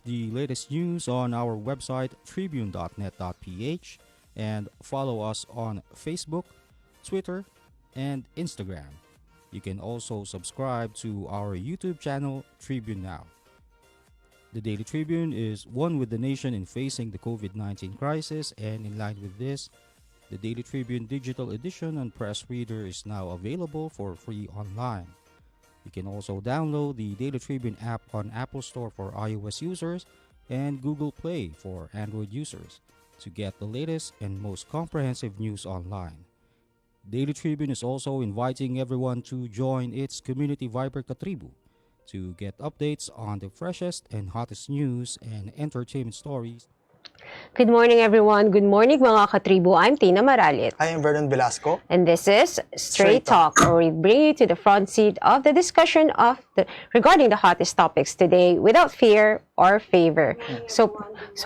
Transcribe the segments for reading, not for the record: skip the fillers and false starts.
the latest news on our website tribune.net.ph and follow us on Facebook, Twitter, and Instagram. You can also subscribe to our YouTube channel, Tribune Now. The Daily Tribune is one with the nation in facing the COVID-19 crisis, and in line with this, the Daily Tribune digital edition and press reader is now available for free online. You can also download the Daily Tribune app on Apple Store for iOS users and Google Play for Android users to get the latest and most comprehensive news online. Daily Tribune is also inviting everyone to join its community Viber Katribu to get updates on the freshest and hottest news and entertainment stories. Good morning, everyone. Good morning, mga katribo. I'm Tina Maralit. I am Vernon Velasco. And this is Straight Talk, where we bring you to the front seat of the discussion regarding the hottest topics today without fear or favor. So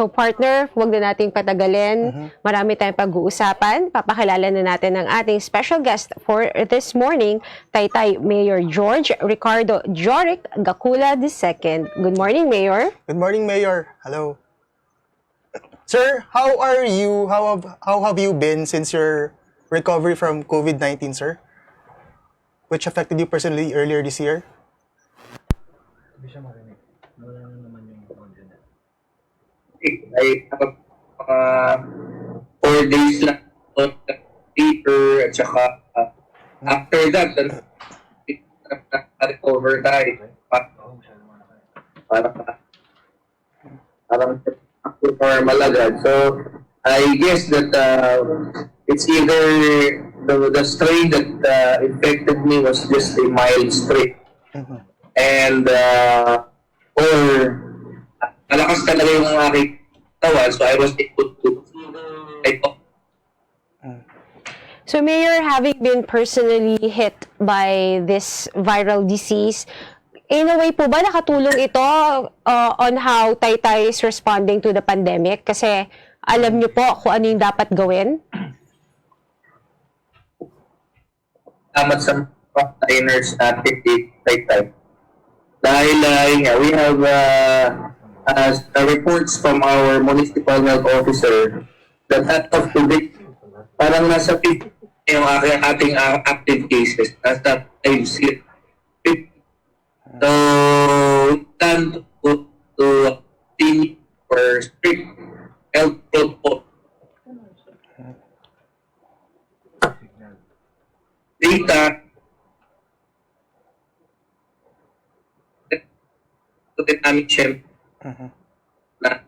partner, huwag na nating patagalin. Marami tayong pag-uusapan. Papakilala na natin ang ating special guest for this morning, Taytay Mayor George Ricardo Gacula II. Good morning, Mayor. Good morning, Mayor. Hello. Sir, how are you? How have you been since your recovery from COVID-19, sir? Which affected you personally earlier this year? I have 4 days lang on paper at saka after that, recover tayo. Parang normal agad. So, I guess that it's either the strain that infected me was just a mild strain. And, or malakas talaga yung aking katawan, so I was able to So, Mayor, having been personally hit by this viral disease, in a way po ba nakatulong ito on how Taytay is responding to the pandemic? Kasi alam niyo po kung ano yung dapat gawin? Salamat sa frontliners natin Taytay. Dahil we have reports from our municipal health officer that as of today, parang nasa 50 yung ating active cases. Nasa 5. So, stand to continue for strict health protocol. Data ito din namin share na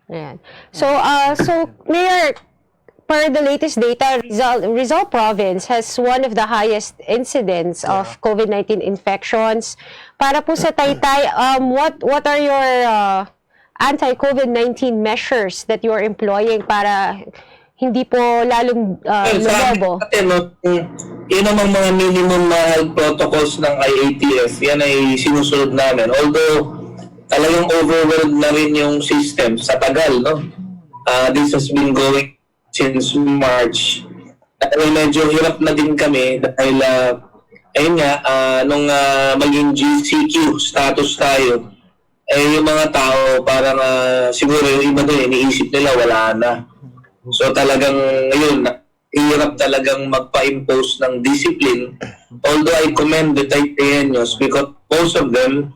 Ayan. So, Mayor, per the latest data, Rizal Province has one of the highest incidents of COVID-19 infections. Para po sa Taytay, what are your anti-COVID-19 measures that you are employing para hindi po lalong lumobo? Yun namang mga minimum health protocols ng IATF, yan ay sinusunod namin. Although, talagang overwhelmed na rin yung system sa tagal, no? This has been going since March. Medyo hirap na din kami dahil ayun nga, nung maging GCQ status tayo, yung mga tao parang siguro yung iba doon iniisip nila wala na. So talagang ngayon, hirap talagang magpa-impose ng discipline. Although I commend the Taytayeños because most of them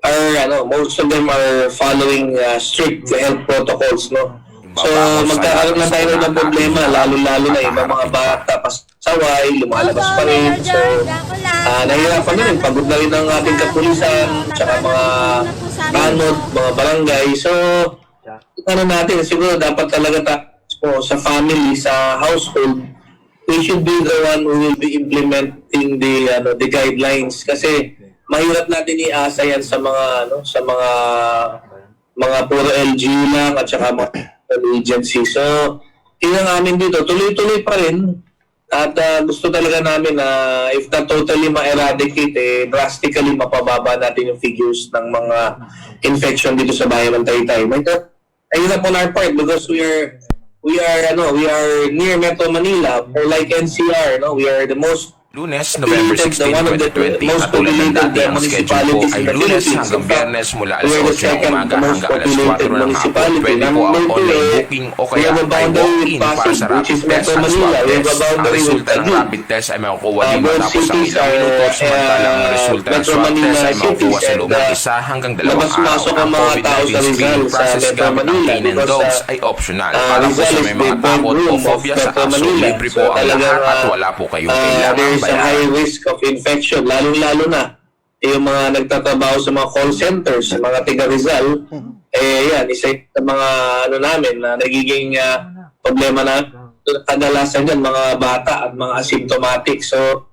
are following strict health protocols, no? So, magkakaroon na tayo ng problema, lalo-lalo na yung mga bata, pasaway, lumalabas pa rin. So, nahihirapan na rin. Pagod na rin ang ating kapulisan, tsaka mga tanod, mga barangay. So, ano natin, siguro dapat talaga sa family, sa household, we should be the one who will be implementing the guidelines. Kasi, mahirap natin iasa yan sa mga puro LGU lang at saka mga agency. So, yun ang amin dito. Tuloy-tuloy pa rin. At gusto talaga namin na if not totally ma-eradicate, drastically mapababa natin yung figures ng mga infection dito sa bayan ng Taytay. Ayun on our part because we are near Metro Manila. We're like NCR, no? We are the most Lunes, November 16, 2020, katulad ng dati ang schedule po ay Lunes hanggang Biyernes mula alas 8 ng umaga hanggang alas 4 ng hapon. Pwede po ang online booking o kaya ay walk-in para sa rapid test at swab test. Ang resulta ng rapid test ay makukuha din matapos ang ilang minuto, samantalang ang resulta ng swab test ay makukuha sa loob ng 1 hanggang 2 araw. Ang COVID-19 screening process gamit ang cane and dogs ay optional. Para po sa may mga takot o phobia sa aso, libre po ang lahat at wala po kayong kailangang sa high risk of infection, lalong-lalo na yung mga nagtatrabaho sa mga call centers, sa mga taga Rizal, yan, isa sa mga namin na nagiging problema na kadalasan yan, mga bata at mga asymptomatic. So,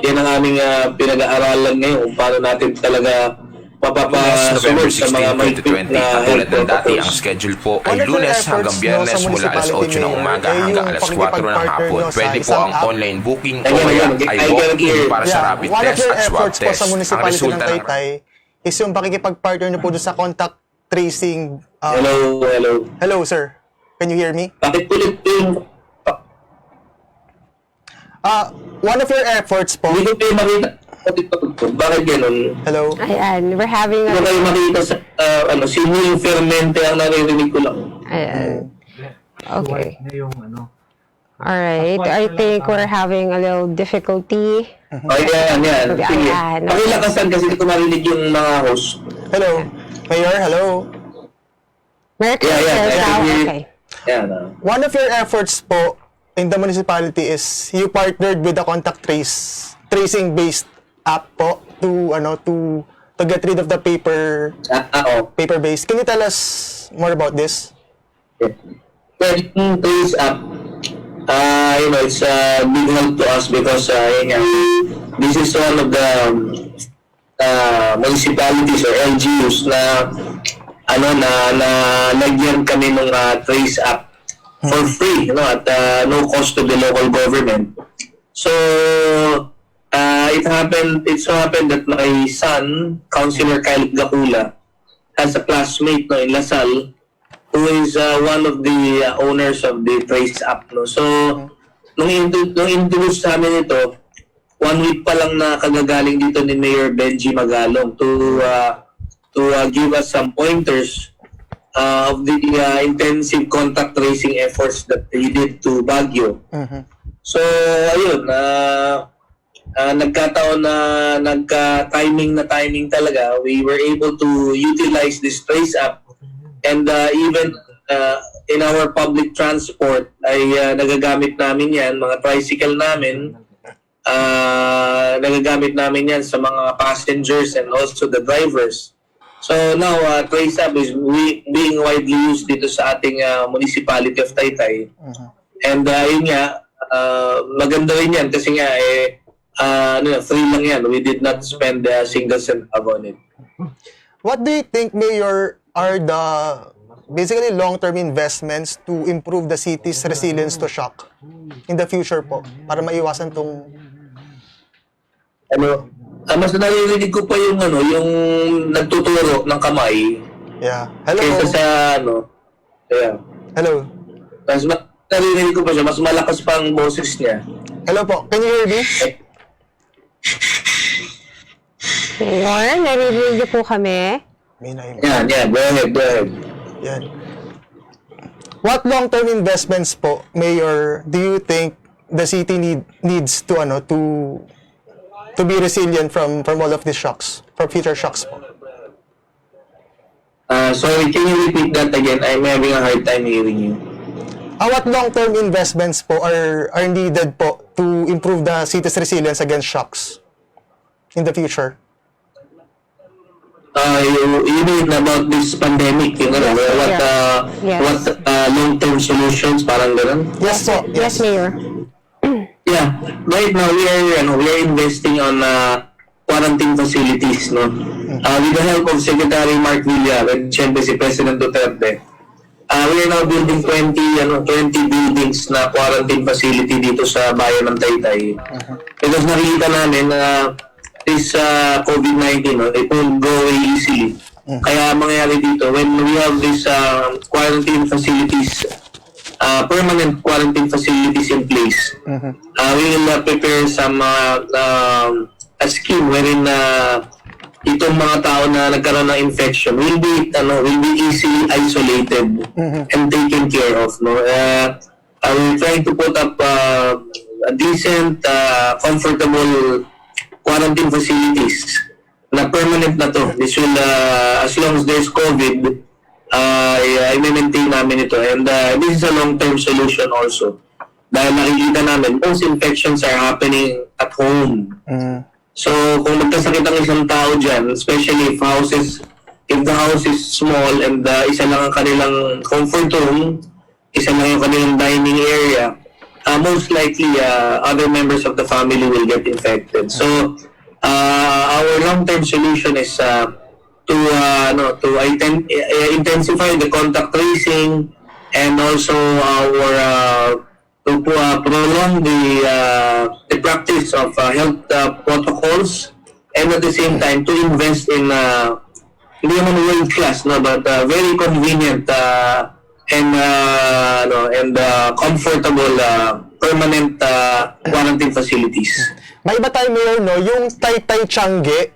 yan ang aming pinag-aaralan ngayon kung paano natin talaga November mapapasunod sa 16, mga mahigpit 2020, na katulad ng dati, ang protocols. schedule po ay One of your Lunes efforts, hanggang Biyernes sa mula alas 8 ng municipality umaga mayor, hanggang yung alas 4 ng pakikipag-partner hapon. nyo sa Pwede po isang ang app. online booking o Again, kaya again, ay I walk-in guarantee- para sa rapid One of test your at swab efforts po test. sa Ang municipality ng resulta ng Taytay is yung pakikipag-partner nyo po doon sa contact tracing. Hello. Hello, sir. Can you hear me? Bakit ulit yung... One of your efforts po. Hindi ko kayo makita. Bakit ganun? Hello. Ayan, we're having Hindi ko kayo makita sa... sino yung fermente ang naririnig ko lang. Ayan. Okay. Na yung ano. Alright, I think we're having a little difficulty. Yan. Sige. Ayan. Pakilakasan kasi hindi ko marinig yung mga host. Hello. Mayor, hello. Merry Yeah, Christmas. I can hear you. Okay. Yan. One of your efforts po in the municipality is you partnered with the contact tracing based app po to get rid of the paper based. Can you tell us more about this? Well, yung Trace app, it's a big help to us because this is one of the municipalities or LGUs na lagyan kami ng Trace app for free, at no cost to the local government. So it so happened that my son, Councilor Ricardo Gacula, has a classmate in Lasal who is one of the owners of the Trace app. So nung introduce sa amin ito, 1 week pa lang na kagagaling dito ni Mayor Benji Magalong to give us some pointers of the intensive contact tracing efforts that he did to Baguio. So ayun, nagkataon na nagka-timing talaga. We were able to utilize this Trace app, and even in our public transport ay nagagamit namin yan, mga tricycle namin, nagagamit namin yan sa mga passengers and also the drivers. So now, Trace app is being widely used dito sa ating municipality of Taytay. And yun nga, maganda rin yan kasi nga free lang yan. We did not spend a single cent on it. What do you think, Mayor, are the basically long-term investments to improve the city's resilience to shock in the future po para maiwasan tong mas naririnig ko pa yung yung nagtuturo ng kamay. Yeah. Hello. Kaysa sa Hello. Mas naririnig ko pa siya, mas malakas pa ang boses niya. Hello po. Can you hear me? Mayor, narinig niyo po kami. Yan. Go ahead. Yan. What long-term investments po, Mayor, do you think the city needs to to be resilient from all of these shocks, from future shocks po? Sorry, can you repeat that again? I'm having a hard time hearing you. What long-term investments po are needed po to improve the city's resilience against shocks in the future? You mean about this pandemic, what long-term solutions, parang ganun? Yes po. Yes, Mayor. Yeah, right now we are investing on quarantine facilities, no. With the help of Secretary Mark Villar and siyempre si President Duterte. We are now building 20 buildings na quarantine facility dito sa bayan ng Taytay. Because nakikita namin na this COVID-19, it won't go away easily. Kaya mangyayari dito, when we have these quarantine facilities permanent quarantine facilities in place. We will prepare some a scheme wherein itong mga tao na nagkaroon ng infection will be easily isolated and taken care of. No, we're trying to put up a decent, comfortable quarantine facilities na permanent na to. This will, as long as there's COVID, i-maintain namin ito. And this is a long-term solution also. Dahil nakikita namin, most infections are happening at home. So, kung magkasakit ang isang tao dyan, especially if the house is small and isa lang ang kanilang comfort room, isa lang yung kanilang dining area, most likely other members of the family will get infected. So, our long-term solution is to intensify the contact tracing and also to prolong the practice of health protocols, and at the same time to invest in hindi naman world class, no, but very convenient and comfortable permanent quarantine facilities. May iba tayo, Mayor, no? Yung Taytay Tiangge,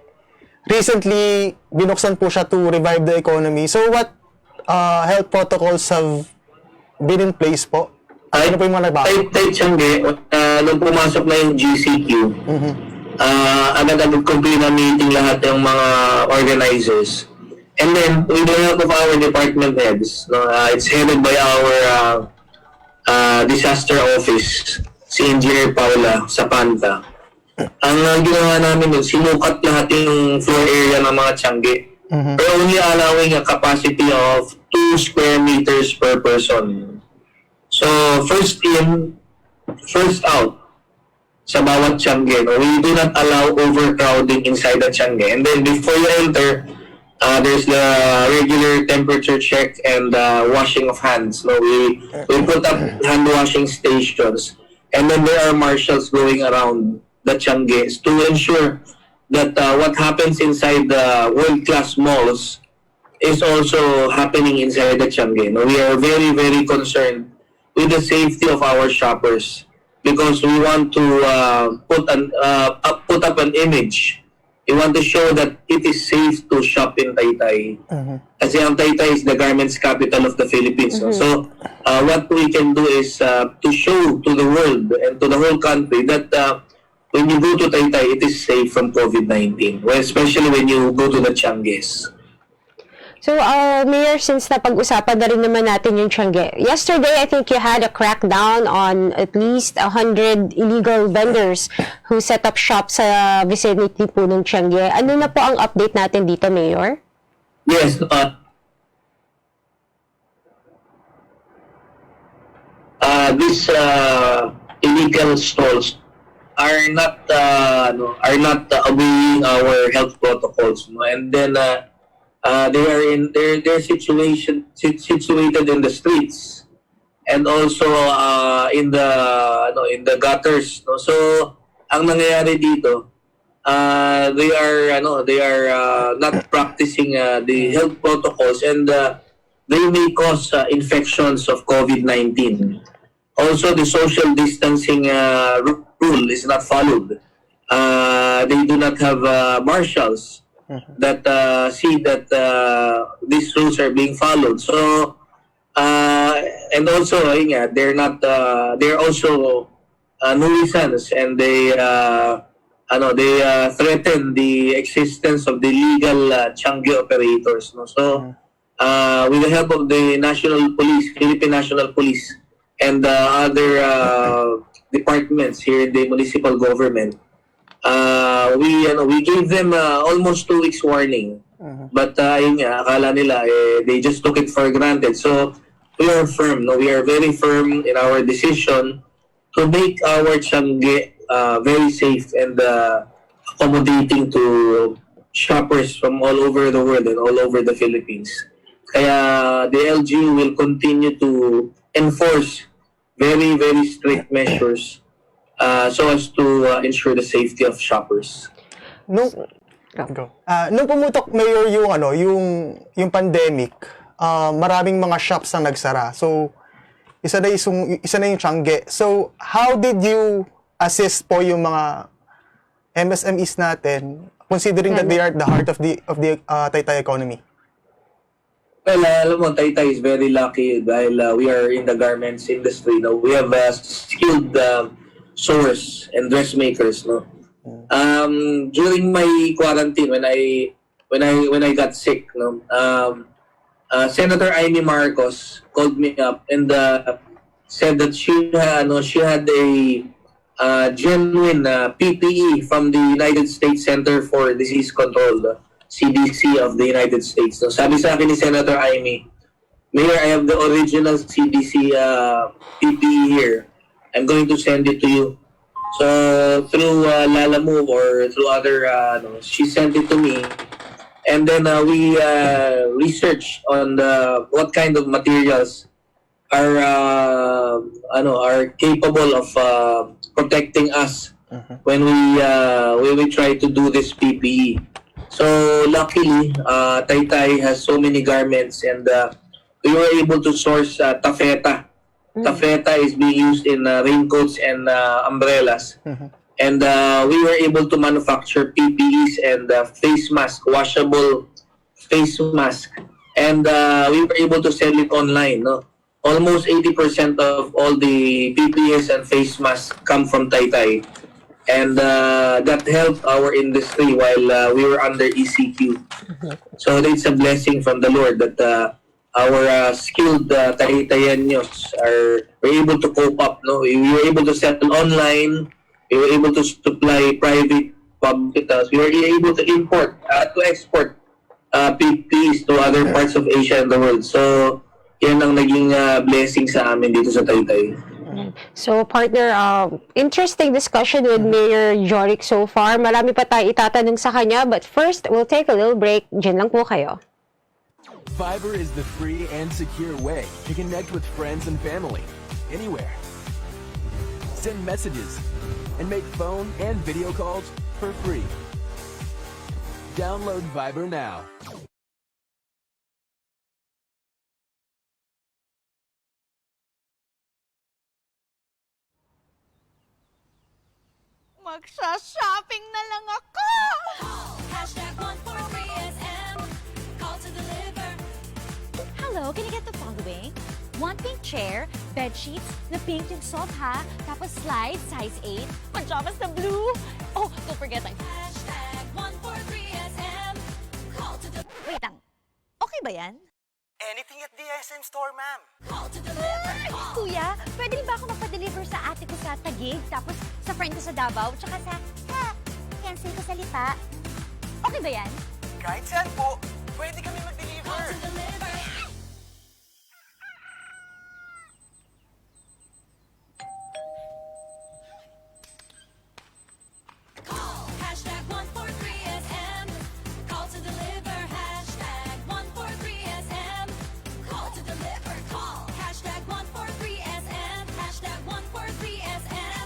recently binuksan po siya to revive the economy. So what health protocols have been in place po? Ano po yung mga nagbago? Taytay Tiangge, nung pumasok na yung GCQ, agad-agad complete na meeting lahat yung mga organizers. And then, with the help of our department heads, it's headed by our disaster office, si Engineer Paula Sapanta. Ang ginawa namin nun, sinukat lahat yung floor area ng mga tiangge. Pero only allowing a capacity of 2 square meters per person. So, first in, first out sa bawat tiangge. No? We do not allow overcrowding inside the tiangge. And then, before you enter, there's the regular temperature check and washing of hands. No, we put up hand washing stations, and then there are marshals going around the tiangges to ensure that what happens inside the world-class malls is also happening inside the tiangge. No, we are very, very concerned with the safety of our shoppers because we want to put up an image. We want to show that it is safe to shop in Taytay. Kasi ang Taytay is the garments capital of the Philippines. So, what we can do is to show to the world and to the whole country that when you go to Taytay, it is safe from COVID-19. Well, especially when you go to the tiangges. So, Mayor, since napag-usapan na rin naman natin yung tiangge, yesterday I think you had a crackdown on at least 100 illegal vendors who set up shop sa vicinity po ng tiangge. Ano na po ang update natin dito, Mayor? Yes. These illegal stalls are not obeying our health protocols, no? And then they're situated in the streets and also in the gutters, no? So ang nangyayari dito, they are not practicing the health protocols, and they may cause infections of COVID-19. Also, the social distancing rule is not followed. They do not have marshals that see that these rules are being followed. So, and also, they're also nuisance, and they threaten the existence of the legal tiangge operators. No? So, with the help of the National Police, Philippine National Police, and other departments here in the municipal government, we gave them almost 2 weeks warning. But akala nila they just took it for granted. So we are firm. No, we are very firm in our decision to make our tiangge very safe and accommodating to shoppers from all over the world and all over the Philippines. Kaya the LGU will continue to enforce very, very strict measures so as to ensure the safety of shoppers. Nung pumutok, Mayor, yung pandemic, maraming mga shops na nagsara. So, isa na yung Tiangge. So, how did you assist po yung mga MSMEs natin, considering that they are the heart of the Taytay economy? Well, alam mo, Taytay is very lucky dahil we are in the garments industry. No? We have skilled sewers and dressmakers. No? During my quarantine, when I got sick, no, Senator Amy Marcos called me up and said that she had a genuine PPE from the United States Center for Disease Control, CDC of the United States. So, sabi sa akin ni Senator Amy, Mayor, I have the original CDC PPE here. I'm going to send it to you. So, through Lala Move or through other, she sent it to me. And then we researched on what kind of materials are capable of protecting us when we try to do this PPE. So luckily, Taytay has so many garments, and we were able to source taffeta. Taffeta is being used in raincoats and umbrellas. And we were able to manufacture PPEs and face mask, washable face mask. And we were able to sell it online. No? Almost 80% of all the PPEs and face masks come from Taytay. And that helped our industry while we were under ECQ. So it's a blessing from the Lord that our skilled Taytayenyos were able to cope up. No? We were able to sell online. We were able to supply private hospitals. We were able to export PPEs to other parts of Asia and the world. So, yan ang naging blessing sa amin dito sa Taytay. So, partner, interesting discussion with Mayor Joric so far. Marami pa tayo itatanong sa kanya. But first, we'll take a little break. Diyan lang po kayo. Fiber is the free and secure way to connect with friends and family anywhere. Send messages and make phone and video calls for free. Download Viber now. Magsha-shopping na lang ako! Hashtag 143SM. Call to deliver. Hello, can I get the following? One pink chair, bed sheets, na pink yung soft ha, tapos slides, size 8, pajamas na blue. Oh, don't forget like, Hashtag 143SM. Call to deliver. wait lang, okay ba yan? Anything at the SM store, ma'am. Call to deliver. Kuya, pwede rin ba ako magpa-deliver sa ate ko sa Taguig, tapos sa friend ko sa Davao, tsaka sa, cancel ko sa Lipa? Okay ba yan? Kahit saan po, pwede kami mag-deliver. Call to deliver. Call. Hashtag 143SM. Call to deliver. Hashtag 143SM. Call to deliver. Call. Hashtag 143SM. Hashtag 143SM.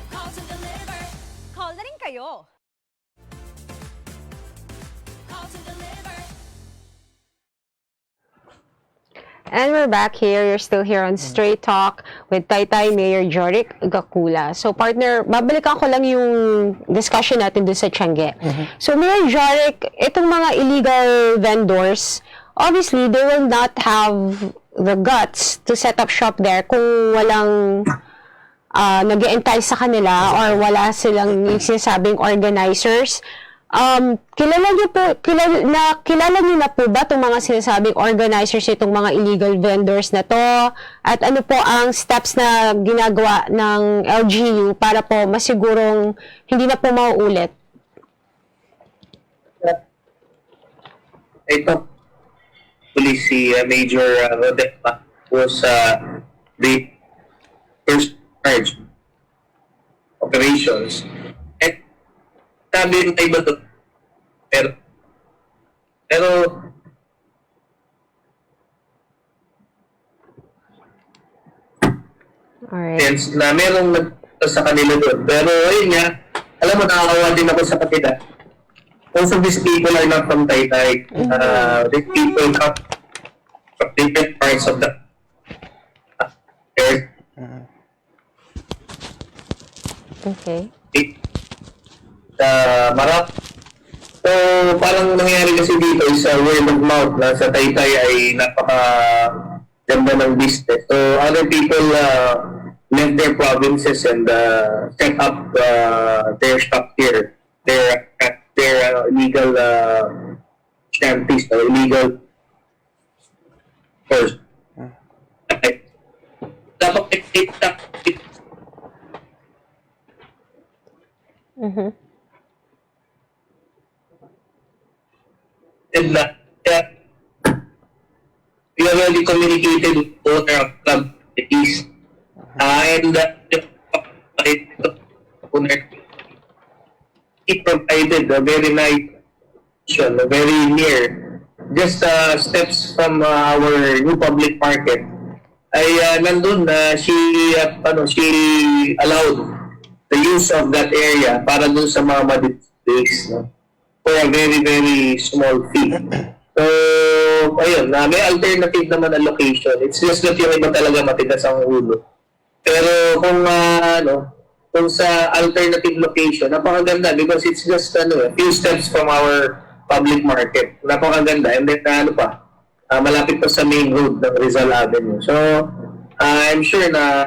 Call to deliver. Call na rin kayo. Call to deliver. And we're back here. You're still here on Straight Talk with Taytay Mayor Joric Gacula. So, partner, babalikan ko lang yung discussion natin dun sa Tiangge. So, Mayor Joric, itong mga illegal vendors, obviously, they will not have the guts to set up shop there kung walang nag-entice sa kanila or wala silang sinasabing organizers. Kilala niyo na po ba itong mga sinasabing organizers, itong mga illegal vendors na to? At ano po ang steps na ginagawa ng LGU para po masigurong hindi na po mauulit? Ito, police si Major Rodema was the first charge operations. At sabi ng iba to, pero Alright. sense na merong nagpunta sa kanila doon. Pero ayun nga, alam mo, nakakawa din ako sa kanila. Most of these people are not from Taytay. These people come from different parts of the Okay. Sa Marap. So, parang nangyari kasi dito is word of mouth na sa Taytay ay napaka ganda ng business. So, other people left their provinces and set up their shop here. Their illegal shanties or illegal stores. Dapat Mm-hmm. and we already communicated with the owner of Club East. And the owner, he provided a very nice option, very near, just steps from our new public market. Ay nandun na she allowed the use of that area para dun sa mga madisplays, no? For a very, very small fee. So, ayun, may alternative naman na location. It's just that yung iba talaga matigas ang ulo. Pero kung sa alternative location, napakaganda because it's just a few steps from our public market. Napakaganda. And then, malapit pa sa main road ng Rizal Avenue. So, I'm sure na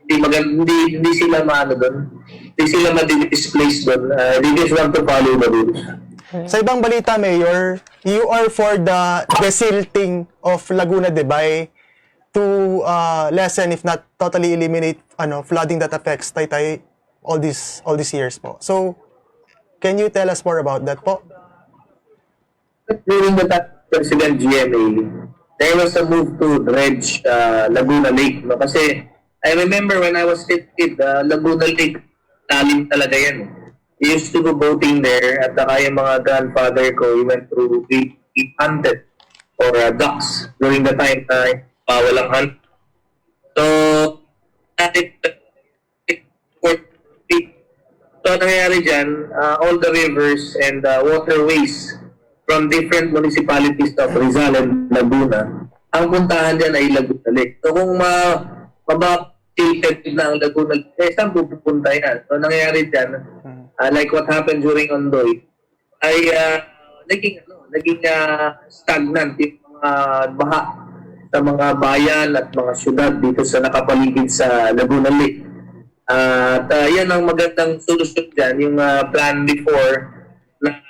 hindi sila doon. Hindi sila ma-displace doon. They just want to follow the rules. Sa ibang balita, Mayor, you are for the desilting of Laguna de Bay to lessen, if not totally eliminate, flooding that affects Taytay all these years po. So, can you tell us more about that po? During the time President GMA, there was a move to dredge Laguna Lake. No? Kasi I remember when I was still kid, Laguna Lake, lalim talaga yan. We used to go boating there at saka yung mga grandfather ko, we went through, we hunted for ducks during the time na walang hunt. So, so nangyayari dyan, all the rivers and waterways from different municipalities of Rizal and Laguna, ang puntahan dyan ay Laguna Lake. So kung tilted na ang Laguna Lake, saan pupunta yan? So nangyayari dyan, like what happened during Ondoy, ay naging stagnant yung mga baha sa mga bayan at mga syudad dito sa nakapaligid sa Laguna Lake. At yan ang magandang solusyon dyan, yung plan before na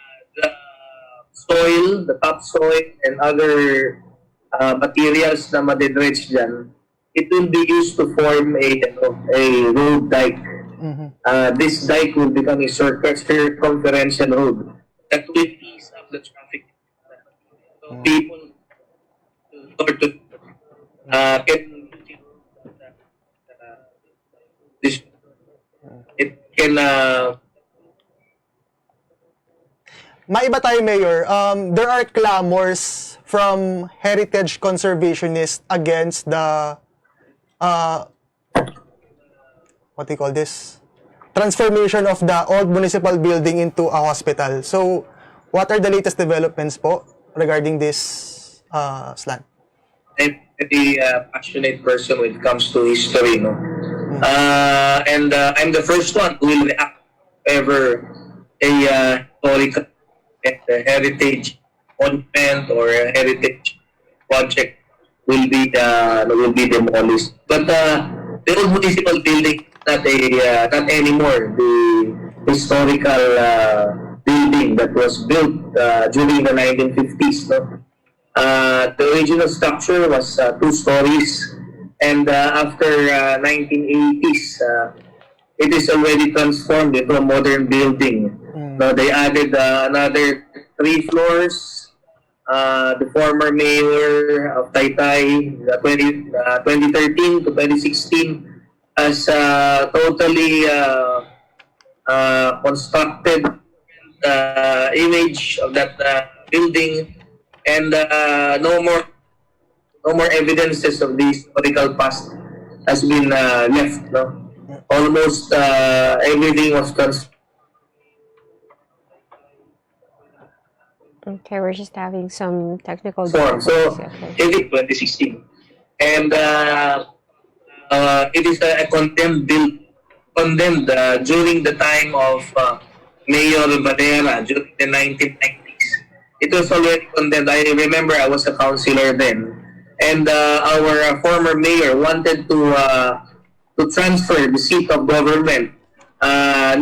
soil, the topsoil, and other materials na madedredge dyan, it will be used to form a road dike. This dike will become a circumferential road that will ease up the traffic. So people can Maiba tayo, Mayor. There are clamors from heritage conservationists against the what do you call this? Transformation of the old municipal building into a hospital. So, what are the latest developments po regarding this slant? I'm a very passionate person when it comes to history, no? And I'm the first one who will react ever a historical heritage monument or a heritage project will be demolished. But the old municipal building not anymore the historical building that was built during the 1950s. No? The original structure was 2 stories, and after 1980s, it is already transformed into a modern building. No, they added another 3 floors. The former mayor of Taytay, 2013 to 2016, has totally constructed image of that building, and no more evidences of the historical past has been left. No, almost everything was constructed. Okay, we're just having some technical So, difficulties. Okay. it is 2016, and it is a condemned building condemned during the time of Mayor Badera during the 1990s. It was already condemned. I remember I was a councilor then. And our former mayor wanted to transfer the seat of government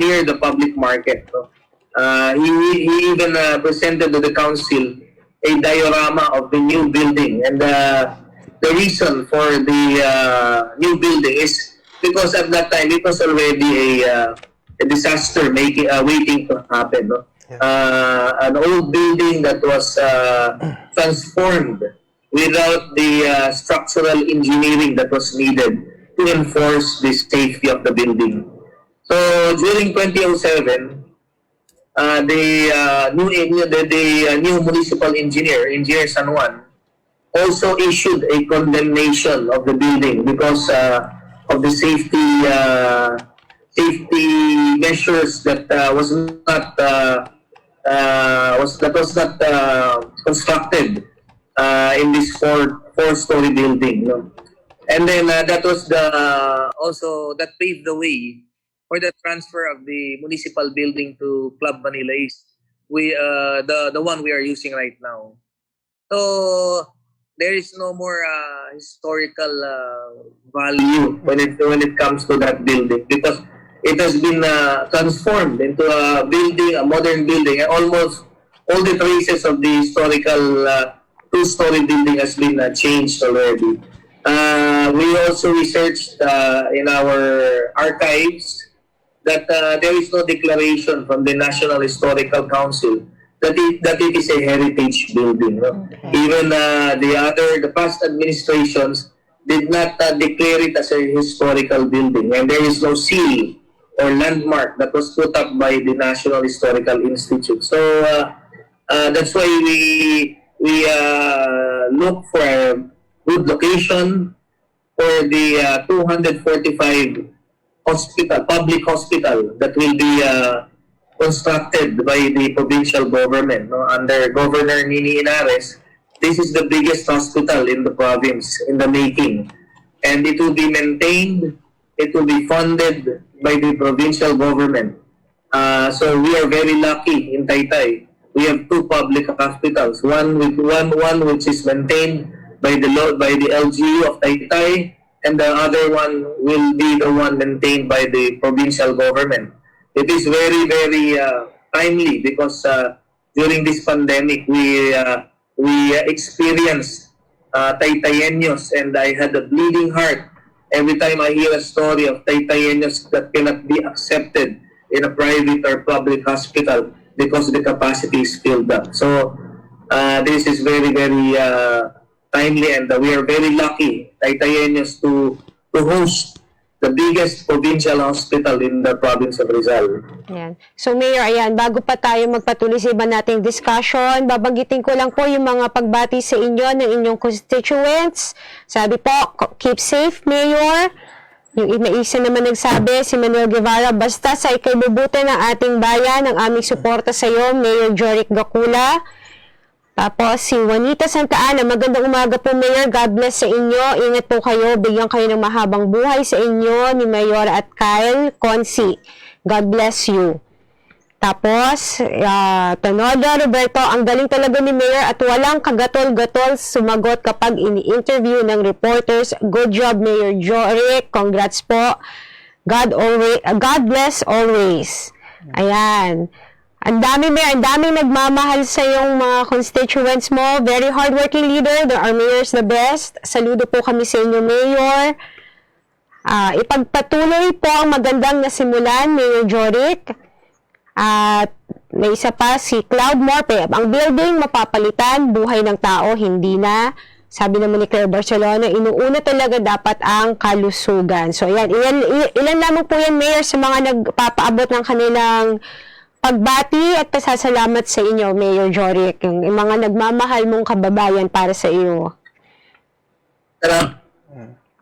near the public market. No? He even presented to the council a diorama of the new building. And the reason for the new building is because at that time it was already a disaster waiting to happen. No? An old building that was transformed without the structural engineering that was needed to enforce the safety of the building. So during 2007, the new municipal engineer San Juan, also issued a condemnation of the building because of the safety measures that was not constructed in this four-story building. No? And then that was that paved the way for the transfer of the municipal building to Club Manila East. The one we are using right now. So there is no more historical value when it comes to that building because it has been transformed into a building, a modern building, and almost all the traces of the historical two-story building has been changed already. We also researched in our archives that there is no declaration from the National Historical Council that it is a heritage building. No? Even the past administrations did not declare it as a historical building, and there is no seal or landmark that was put up by the National Historical Institute. So that's why we look for a good location for the 245 public hospital that will be constructed by the provincial government, no? Under Governor Nini Inares. This is the biggest hospital in the province in the making, and it will be maintained. It will be funded by the provincial government. So we are very lucky in Taytay. We have two public hospitals. One which is maintained by the LGU of Taytay, and the other one will be the one maintained by the provincial government. It is very, very timely because during this pandemic, we experienced Taytayeños, and I had a bleeding heart every time I hear a story of Taytayeños that cannot be accepted in a private or public hospital because the capacity is filled up. So this is very, very timely, and we are very lucky, Taytayeños, to host the biggest provincial hospital in the province of Rizal. Ayan. So Mayor, ayan, bago pa tayo magpatuloy sa iba nating discussion, babanggitin ko lang po yung mga pagbati sa inyo ng inyong constituents. Sabi po, keep safe, Mayor. Yung isa naman nagsabi, si Manuel Guevara, basta sa ikaibubuti ng ating bayan, ang aming suporta sa iyo, Mayor Ricardo Gacula. Tapos, si Juanita Santa Ana, magandang umaga po, Mayor. God bless sa inyo. Ingat po kayo. Bigyan kayo ng mahabang buhay sa inyo ni Mayor at Kyle Consi. God bless you. Tapos, Tanoda Roberto, ang galing talaga ni Mayor at walang kagatol-gatol sumagot kapag ini-interview ng reporters. Good job, Mayor Jorik. Congrats po. God bless always. Ayan. Ang daming nagmamahal sa yung mga constituents mo. Very hardworking leader. Our mayor's the best. Saludo po kami sa inyo, Mayor. Ipagpatuloy po ang magandang nasimulan, Mayor Jorik. At may isa pa, si Cloud Morpe. Ang building mapapalitan, buhay ng tao, hindi na. Sabi naman ni Claire Barcelona, inuuna talaga dapat ang kalusugan. So, ilan lamang po yan, Mayor, sa mga nagpapaabot ng kanilang pagbati at pasasalamat sa inyo, Mayor Jorik, yung mga nagmamahal mong kababayan para sa iyo.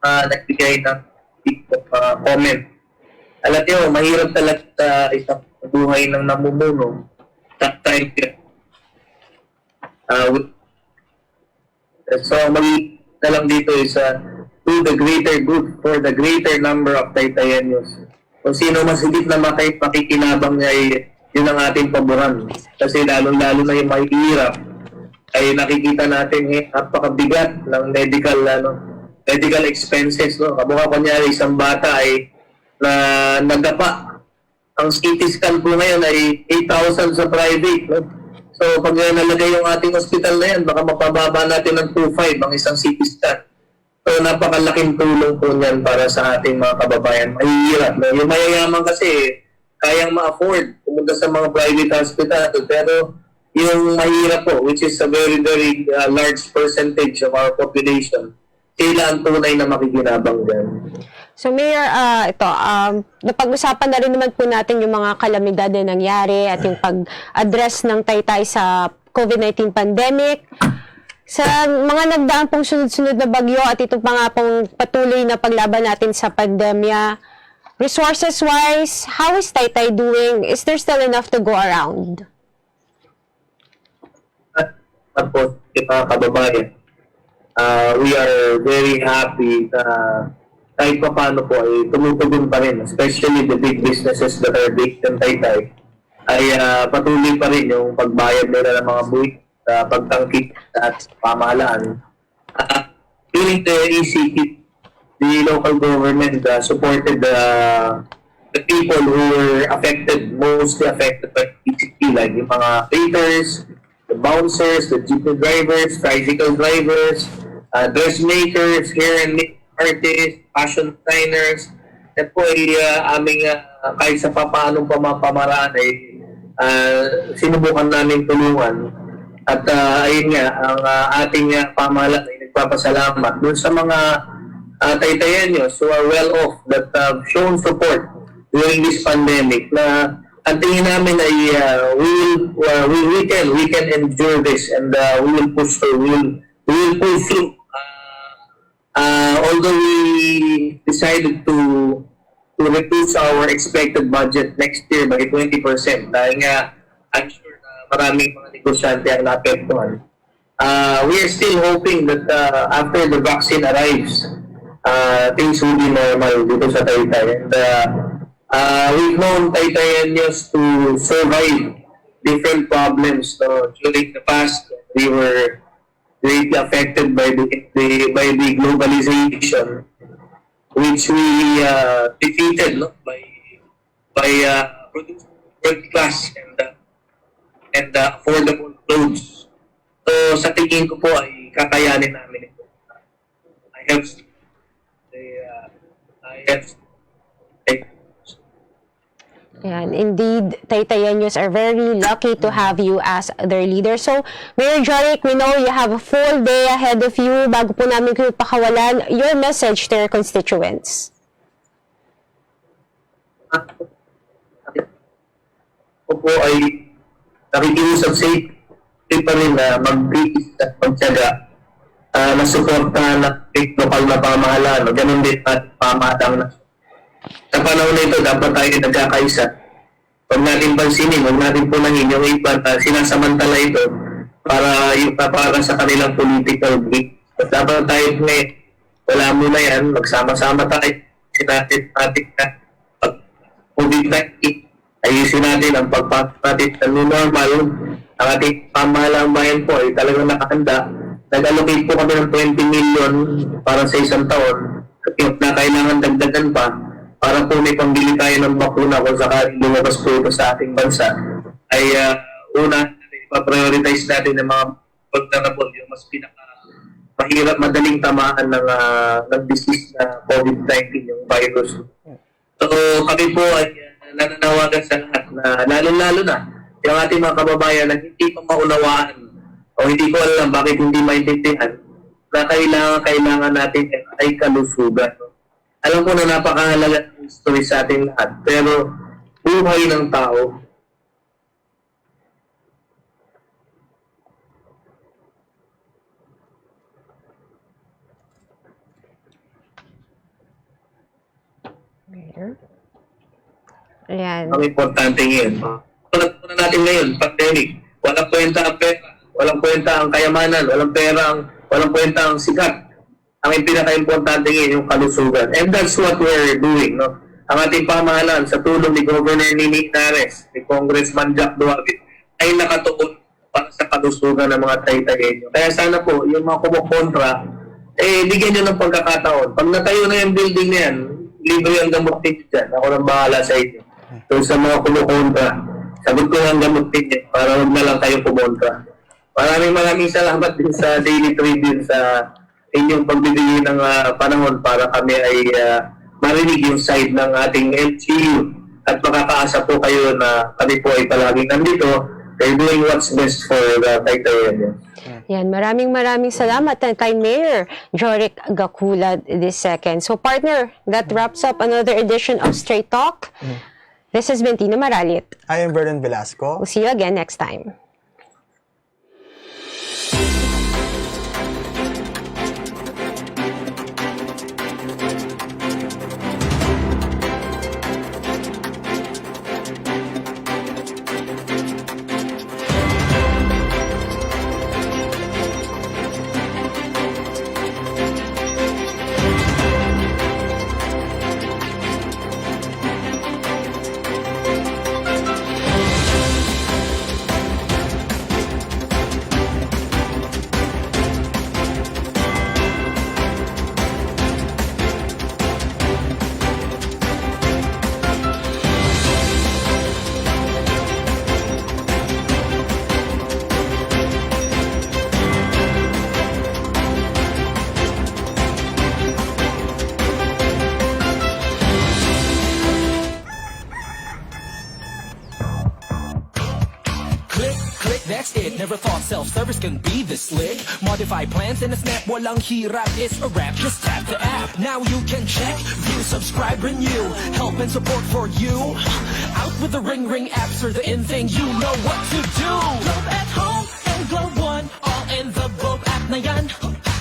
Nagbigay ng comment. Alam niyo, mahirap talaga isang buhay ng namumuno. That time, so, mali na lang dito is do the greater good for the greater number of Taytayeños. Kung sino mas higit na makikinabang niya ay yun ang ating paboran. Kasi lalo-lalo na yung mahihirap ay nakikita natin napakabigat ng medical expenses. No? Kabuka kunyari isang bata ay na nagdapa. Ang CT scan po ngayon ay 8,000 sa private. No? So pag nalagay yung ating hospital na yan, baka mapababa natin ng 2,500 ang isang CT scan. So napakalaking tulong po niyan para sa ating mga kababayan. Mahihirap. No? Yung mayayaman kasi kayang ma-afford pumunta sa mga private hospital. Pero yung mahirap po, which is a very, very large percentage of our population, sila ang tunay na makikinabang dyan. So Mayor, napag-usapan na rin naman po natin yung mga kalamidad na nangyari at yung pag-address ng Taytay sa COVID-19 pandemic. Sa mga nagdaan pong sunod-sunod na bagyo at ito pa nga pong patuloy na paglaban natin sa pandemya, resources-wise, how is Taytay doing? Is there still enough to go around? At po, mga kababayan, we are very happy na kahit pa paano po ay tumutugon pa rin, especially the big businesses that are based in Taytay, ay patuloy pa rin yung pagbayad nila ng mga buwit sa pagtangkit at pamahalaan. During the ECT, the local government supported the people who were mostly affected by ECT, like yung mga waiters, the bouncers, the jeepney drivers, tricycle drivers, dressmakers, hair and makeup artists, fashion designers. At po ay aming kahit sa paanong pamamaraan ay sinubukan namin tulungan. At ayun nga, ang ating pamahalaan ay nagpapasalamat doon sa mga Taytayenyos who are well off that have shown support during this pandemic na ang tingin namin ay we can endure this and we will push through. We will pull through. Although we decided to reduce our expected budget next year by 20%, dahil nga I'm sure na maraming mga negosyante ang naapektuhan. We are still hoping that after the vaccine arrives, things will be normal dito sa Taytay. And we've known Taytayenyos to survive different problems. So during the past, we were greatly affected by the globalization, which we defeated by producing world class and affordable clothes. So sa tingin ko po ay kakayanin namin ito. I have Yan, indeed, Taytayenyos are very lucky to have you as their leader. So, Mayor Joric, we know you have a full day ahead of you. Bago po namin kayo pakawalan, your message to your constituents. Ako po ay nakikiusap sa pa rin na mag-tiis at magtyaga na suporta ng lokal na pamahalaan. Ganun din at pamahalang na sa panahon na ito, dapat tayo nagkakaisa. Huwag natin pansinin, huwag natin punahin yung iba na sinasamantala ito para sa kanilang political break. Dapat tayo ngayon, wala muna yan, magsama-sama tayo. Sinatin natin na pag-COVID-19, ayusin natin ang pagpapatit na normal. Ang ating pamahalang bayan po ay talagang nakahanda. Nag-allocate po kami ng 20 million para sa isang taon. At na kailangan dagdagan pa para po may pambili tayo ng bakuna kung sakaling lumabas po ito sa ating bansa, ay una, ipaprioritize natin ng mga pagtanapon, yung mas mahirap, madaling tamaan ng disease na COVID-19, yung virus. So kami po ay nananawagan sa lahat na lalo-lalo na yung ating mga kababayan na hindi pa maunawaan o hindi ko alam bakit hindi maintindihan na kailangan natin ay kalusugan. Alam ko na napakahalaga ng story sa ating lahat, pero buhay ng tao. Ayan. Ang importante ngayon. Pagkakuna natin ngayon, pandemic, walang kwenta ang pera, walang kwenta ang kayamanan, walang kwenta ang sikat. Ang pinaka-importante ngayon yung kalusugan. And that's what we're doing. No? ang ating pamahalaan sa tulong ni Governor Nini Nares, ni Congressman Jack Duarte, ay nakatuon para sa kalusugan ng mga Taytayenyo. Kaya sana po, yung mga kumukontra, bigyan nyo ng pagkakataon. Pag natayo na yung building na yan, libre ang gamot ninyo dyan. Ako nang bahala sa inyo. So sa mga kumukontra, sagot ko ang gamot ninyo para huwag na lang kayo kumontra. Maraming salamat din sa Daily Tribune sa inyong pagbibigay ng panahon para kami ay marinig yung side ng ating LGU at makakaasa po kayo na kami po ay palaging nandito. They're doing what's best for the Taytayen. Yan, maraming salamat kay Mayor Ricardo Gacula II. So partner, that wraps up another edition of Straight Talk. This has been Tina Maralit. I am Vernon Velasco. We'll see you again next time. That's it, never thought self-service can be this slick. Modify plans in a snap, walang hirap, it's a wrap. Just tap the app, now you can check, view, subscribe, renew. Help and support for you. Out with the ring apps are the in thing, you know what to do. Globe at home and Globe One, all in the Globe app na yan.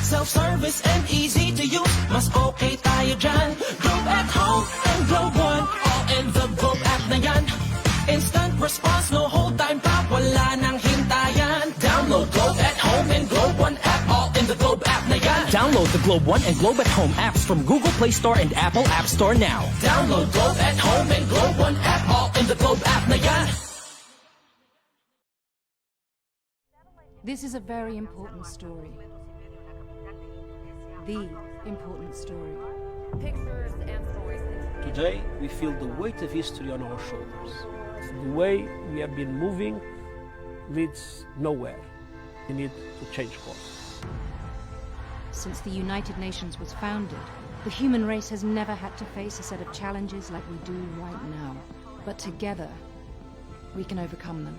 Self-service and easy to use, mas okay tayo dyan. Globe at home and Globe One, all in the Globe app na yan. Instant response, no hold time pa, wala nang hintayan. Download Globe at Home and Globe One app, all in the Globe app na yan. Download the Globe One and Globe at Home apps from Google Play Store and Apple App Store now. Download Globe at Home and Globe One app, all in the Globe app na yan. This is a very important story. The important story. Pictures and stories. Today, we feel the weight of history on our shoulders. The way we have been moving leads nowhere. We need to change course. Since the United Nations was founded, the human race has never had to face a set of challenges like we do right now. But together, we can overcome them.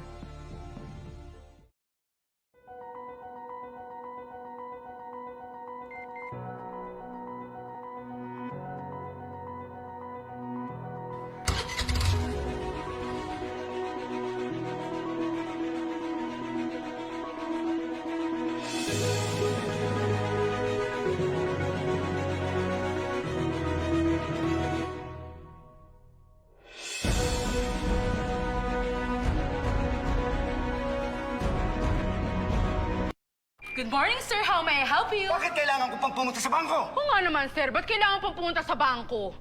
Good morning, sir. How may I help you? Bakit kailangan ko pang pumunta sa bangko? Oo nga naman, sir. Ba't kailangan pang pumunta sa bangko?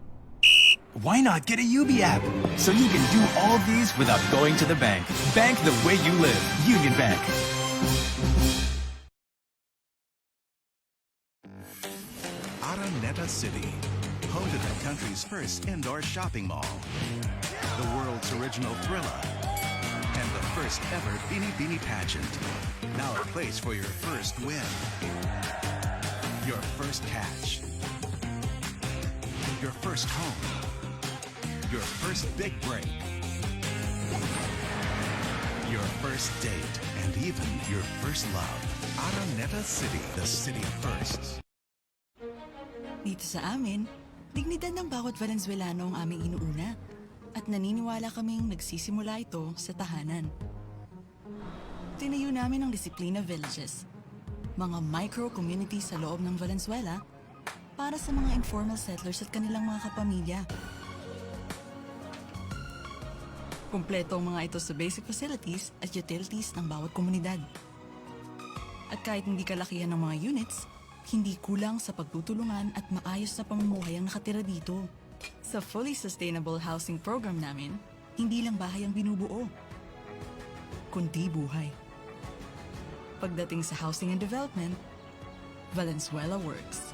Why not get a UB app? So you can do all these without going to the bank. Bank the way you live. Union Bank. Araneta City, home to the country's first indoor shopping mall, the world's original Thrilla, and the first ever Bini Bini pageant. Now a place for your first win, your first catch, your first home, your first big break, your first date, and even your first love. Araneta City, the city of firsts. Dito sa amin, dignidad ng bawat Valenzuelano ang aming inuuna at naniniwala kaming nagsisimula ito sa tahanan. Tinayo namin ang Disiplina Villages, mga micro-communities sa loob ng Valenzuela para sa mga informal settlers at kanilang mga kapamilya. Kumpleto ang mga ito sa basic facilities at utilities ng bawat komunidad. At kahit hindi kalakihan ng mga units, hindi kulang sa pagtutulungan at maayos na pamumuhay ang nakatira dito. Sa fully sustainable housing program namin, hindi lang bahay ang binubuo, kundi buhay. Pagdating sa housing and development, Valenzuela works.